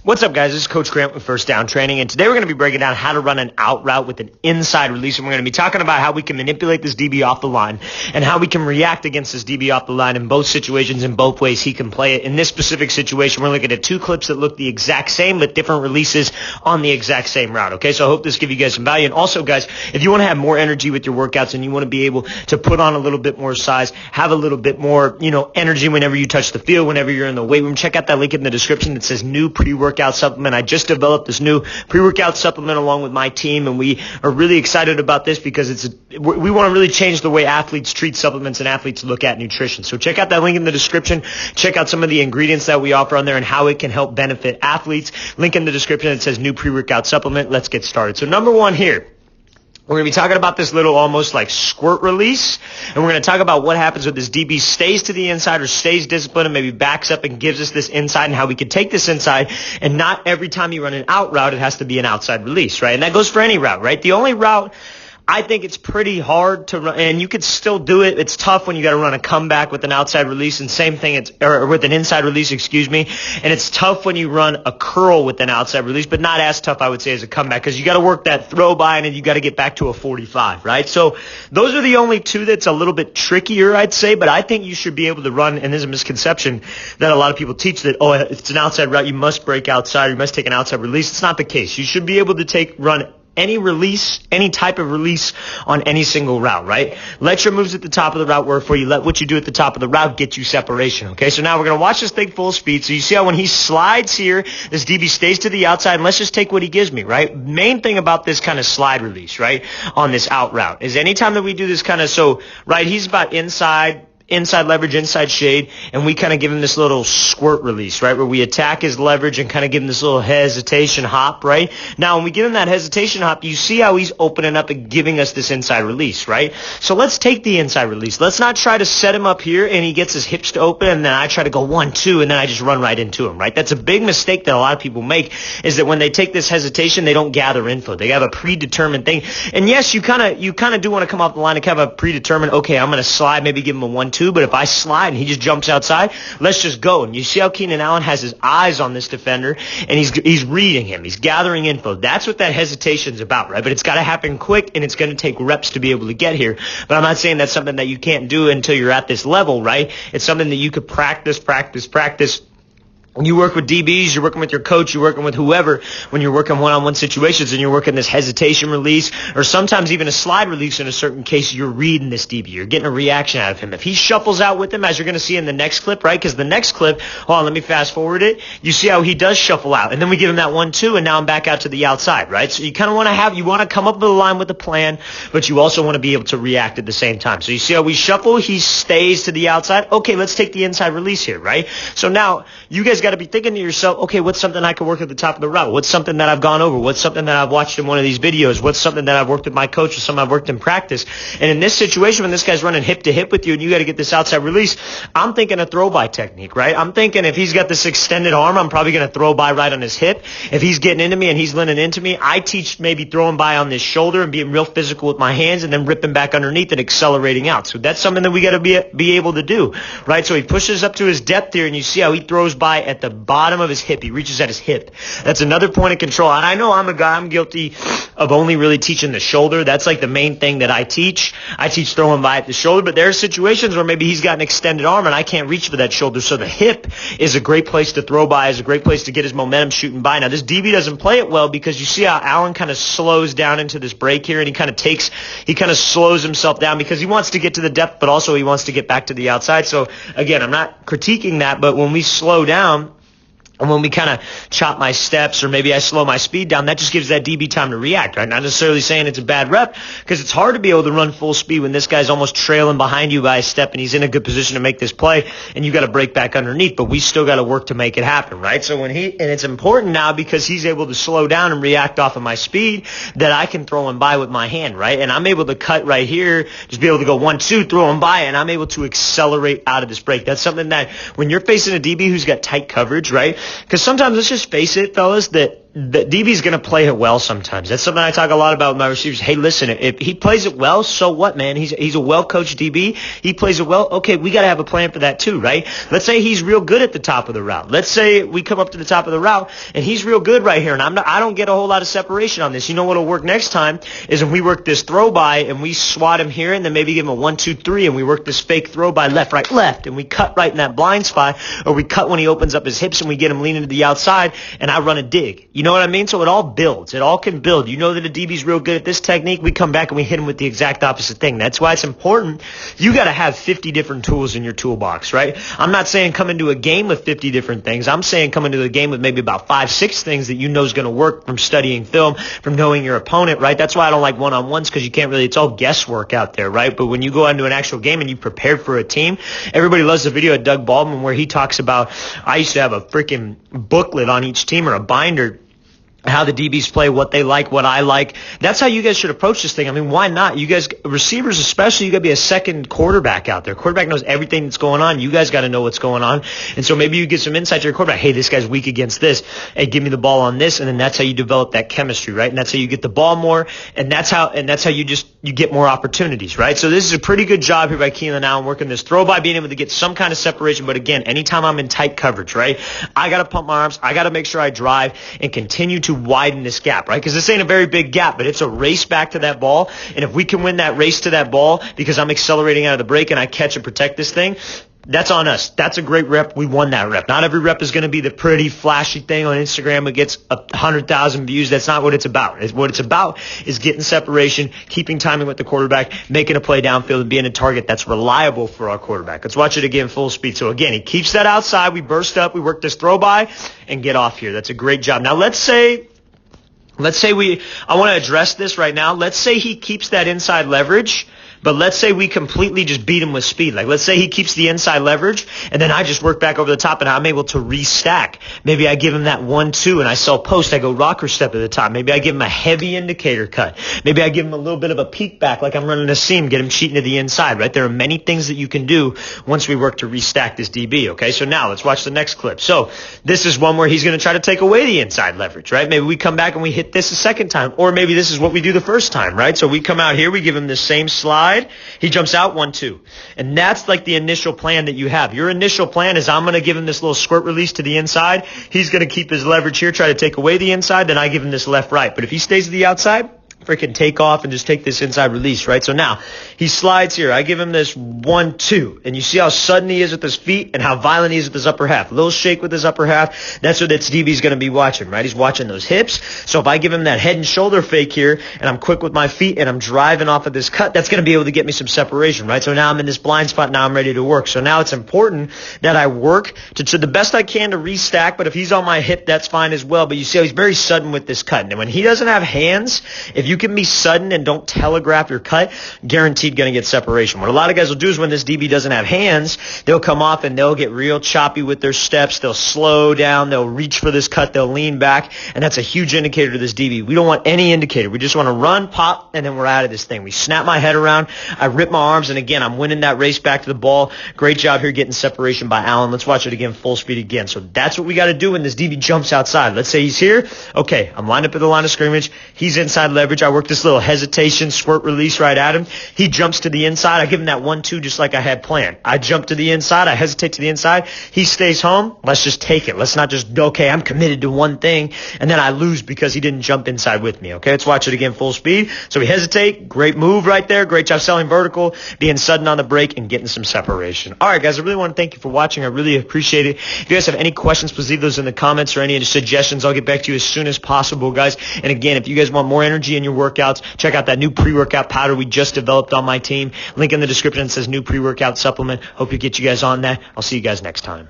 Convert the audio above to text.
What's up, guys? This is Coach Grant with First Down Training, and today we're going to be breaking down how to run an out route with an inside release, and we're going to be talking about how we can manipulate this DB off the line and how we can react against this DB off the line in both situations, in both ways he can play it. In this specific situation, we're looking at two clips that look the exact same but different releases on the exact same route, okay? So I hope this gives you guys some value. And also, guys, if you want to have more energy with your workouts and you want to be able to put on a little bit more size, have a little bit more, energy whenever you touch the field, whenever you're in the weight room, check out that link in the description that says new pre-workout supplement. I just developed this new pre-workout supplement along with my team, and we are really excited about this because we want to really change the way athletes treat supplements and athletes look at nutrition. So check out that link in the description. Check out some of the ingredients that we offer on there and how it can help benefit athletes. Link in the description that says new pre-workout supplement. Let's get started. So number one here, we're going to be talking about this little almost like squirt release, and we're going to talk about what happens when this DB stays to the inside or stays disciplined and maybe backs up and gives us this inside, and how we can take this inside, and not every time you run an out route, it has to be an outside release, right? And that goes for any route, right? The only route I think it's pretty hard to run, and you could still do it. It's tough when you got to run a comeback with an outside release, and same thing, or with an inside release, and it's tough when you run a curl with an outside release, but not as tough, I would say, as a comeback, because you got to work that throw by, and then you got to get back to a 45, right? So those are the only two that's a little bit trickier, I'd say, but I think you should be able to run, and there's a misconception that a lot of people teach that, if it's an outside route, you must break outside, or you must take an outside release. It's not the case. You should be able to run any release, any type of release on any single route, right? Let your moves at the top of the route work for you. Let what you do at the top of the route get you separation, okay? So now we're going to watch this thing full speed. So you see how when he slides here, this DB stays to the outside, and let's just take what he gives me, right? Main thing about this kind of slide release, right, on this out route is anytime that we do this kind of, right, he's about inside leverage, inside shade, and we kind of give him this little squirt release, right, where we attack his leverage and kind of give him this little hesitation hop, right? Now, when we give him that hesitation hop, you see how he's opening up and giving us this inside release, right? So let's take the inside release. Let's not try to set him up here and he gets his hips to open, and then I try to go 1-2, and then I just run right into him, right? That's a big mistake that a lot of people make, is that when they take this hesitation, they don't gather info. They have a predetermined thing. And yes, you kind of do want to come off the line and kind of predetermine, okay, I'm going to slide, maybe give him a 1-2, but if I slide and he just jumps outside, let's just go. And you see how Keenan Allen has his eyes on this defender, and he's reading him. He's gathering info. That's what that hesitation's about, right? But it's got to happen quick, and it's going to take reps to be able to get here. But I'm not saying that's something that you can't do until you're at this level, right? It's something that you could practice. When you work with DBs, you're working with your coach, you're working with whoever, when you're working one-on-one situations and you're working this hesitation release, or sometimes even a slide release in a certain case, you're reading this DB. You're getting a reaction out of him. If he shuffles out with him, as you're going to see in the next clip, right? Because the next clip, hold on, let me fast forward it. You see how he does shuffle out. And then we give him that 1-2, and now I'm back out to the outside, right? So you kind of want to come up with a line with a plan, but you also want to be able to react at the same time. So you see how we shuffle, he stays to the outside. Okay, let's take the inside release here, right? So now you guys got to be thinking to yourself, okay, what's something I can work at the top of the route? What's something that I've gone over? What's something that I've watched in one of these videos? What's something that I've worked with my coach, or something I've worked in practice? And in this situation, when this guy's running hip to hip with you and you got to get this outside release, I'm thinking a throw by technique, right? I'm thinking if he's got this extended arm, I'm probably going to throw by right on his hip. If he's getting into me and he's leaning into me, I teach maybe throwing by on this shoulder and being real physical with my hands, and then ripping back underneath and accelerating out. So that's something that we got to be able to do, right? So he pushes up to his depth here, and you see how he throws by at the bottom of his hip. He reaches at his hip. That's another point of control. And I know I'm guilty of only really teaching the shoulder. That's like the main thing that I teach. I teach throwing by at the shoulder, but there are situations where maybe he's got an extended arm and I can't reach for that shoulder. So the hip is a great place to throw by, is a great place to get his momentum shooting by. Now this DB doesn't play it well, because you see how Allen kind of slows down into this break here, and he kind of slows himself down because he wants to get to the depth, but also he wants to get back to the outside. So again, I'm not critiquing that, but when we slow down, and when we kind of chop my steps, or maybe I slow my speed down, that just gives that DB time to react, right? Not necessarily saying it's a bad rep, because it's hard to be able to run full speed when this guy's almost trailing behind you by a step and he's in a good position to make this play, and you got to break back underneath, but we still got to work to make it happen, right? So and it's important now, because he's able to slow down and react off of my speed, that I can throw him by with my hand, right? And I'm able to cut right here, just be able to go 1-2, throw him by, and I'm able to accelerate out of this break. That's something that when you're facing a DB who's got tight coverage, right? Because sometimes, let's just face it, fellas, that the DB's going to play it well sometimes. That's something I talk a lot about with my receivers. Hey, listen, if he plays it well, so what, man? He's a well-coached DB. He plays it well. Okay, we got to have a plan for that too, right? Let's say he's real good at the top of the route. Let's say we come up to the top of the route and he's real good right here, and I don't get a whole lot of separation on this. You know what'll work next time is when we work this throw by and we swat him here and then maybe give him a 1, 2, 3 and we work this fake throw by left, right, left, and we cut right in that blind spot, or we cut when he opens up his hips and we get him leaning to the outside and I run a dig. You know what I mean? So it all builds. It all can build. You know that a DB's real good at this technique. We come back and we hit him with the exact opposite thing. That's why it's important. You got to have 50 different tools in your toolbox, right? I'm not saying come into a game with 50 different things. I'm saying come into a game with maybe about 5, 6 things that you know is going to work from studying film, from knowing your opponent, right? That's why I don't like one-on-ones, because you can't really, it's all guesswork out there, right? But when you go into an actual game and you prepared for a team, everybody loves the video of Doug Baldwin where he talks about, I used to have a freaking booklet on each team or a binder, how the DBs play, what they like, what I like. That's how you guys should approach this thing. I mean, why not? You guys, receivers especially, you got to be a second quarterback out there. Quarterback knows everything that's going on. You guys got to know what's going on. And so maybe you get some insight to your quarterback. Hey, this guy's weak against this. Hey, give me the ball on this. And then that's how you develop that chemistry, right? And that's how you get the ball more. And that's how you get more opportunities, right? So this is a pretty good job here by Keelan Allen working this throw by, being able to get some kind of separation. But again, anytime I'm in tight coverage, right, I got to pump my arms. I got to make sure I drive and continue to widen this gap, right? Because this ain't a very big gap, but it's a race back to that ball. And if we can win that race to that ball because I'm accelerating out of the break and I catch and protect this thing, that's on us. That's a great rep. We won that rep. Not every rep is going to be the pretty, flashy thing on Instagram that gets 100,000 views. That's not what it's about. What it's about is getting separation, keeping timing with the quarterback, making a play downfield, and being a target that's reliable for our quarterback. Let's watch it again full speed. So again, he keeps that outside. We burst up. We work this throw by and get off here. That's a great job. Now let's say I want to address this right now. Let's say he keeps that inside leverage, but let's say we completely just beat him with speed. Like, let's say he keeps the inside leverage, and then I just work back over the top, and I'm able to restack. Maybe I give him that 1-2, and I sell post. I go rocker step at the top. Maybe I give him a heavy indicator cut. Maybe I give him a little bit of a peek back, like I'm running a seam, get him cheating to the inside, right? There are many things that you can do once we work to restack this DB, okay? So now let's watch the next clip. So this is one where he's going to try to take away the inside leverage, right? Maybe we come back and we hit this a second time, or maybe this is what we do the first time, right? So we come out here, we give him the same slide. He jumps out 1-2. And that's like the initial plan that you have. Your initial plan is I'm going to give him this little squirt release to the inside. He's going to keep his leverage here, try to take away the inside. Then I give him this left-right. But if he stays to the outside, freaking take off and just take this inside release, right? So now he slides here. I give him this 1-2. And you see how sudden he is with his feet and how violent he is with his upper half. A little shake with his upper half. That's what this DB's going to be watching, right? He's watching those hips. So if I give him that head and shoulder fake here and I'm quick with my feet and I'm driving off of this cut, that's going to be able to get me some separation, right? So now I'm in this blind spot. Now I'm ready to work. So now it's important that I work to the best I can to restack. But if he's on my hip, that's fine as well. But you see how he's very sudden with this cut. And when he doesn't have hands, if you can be sudden and don't telegraph your cut, guaranteed going to get separation. What a lot of guys will do is when this DB doesn't have hands, they'll come off and they'll get real choppy with their steps. They'll slow down. They'll reach for this cut. They'll lean back. And that's a huge indicator to this DB. We don't want any indicator. We just want to run, pop, and then we're out of this thing. We snap my head around. I rip my arms. And again, I'm winning that race back to the ball. Great job here getting separation by Allen. Let's watch it again, full speed again. So that's what we got to do when this DB jumps outside. Let's say he's here. Okay, I'm lined up at the line of scrimmage. He's inside leverage. I work this little hesitation, squirt release right at him. He jumps to the inside. I give him that 1-2 just like I had planned. I jump to the inside. I hesitate to the inside. He stays home. Let's just take it. Let's not just, okay, I'm committed to one thing, and then I lose because he didn't jump inside with me. Okay, let's watch it again full speed. So we hesitate. Great move right there. Great job selling vertical, being sudden on the break, and getting some separation. All right, guys, I really want to thank you for watching. I really appreciate it. If you guys have any questions, please leave those in the comments or any suggestions. I'll get back to you as soon as possible, guys. And again, if you guys want more energy in your workouts, check out that new pre-workout powder we just developed on my team. Link in the description says new pre-workout supplement. Hope to get you guys on that. I'll see you guys next time.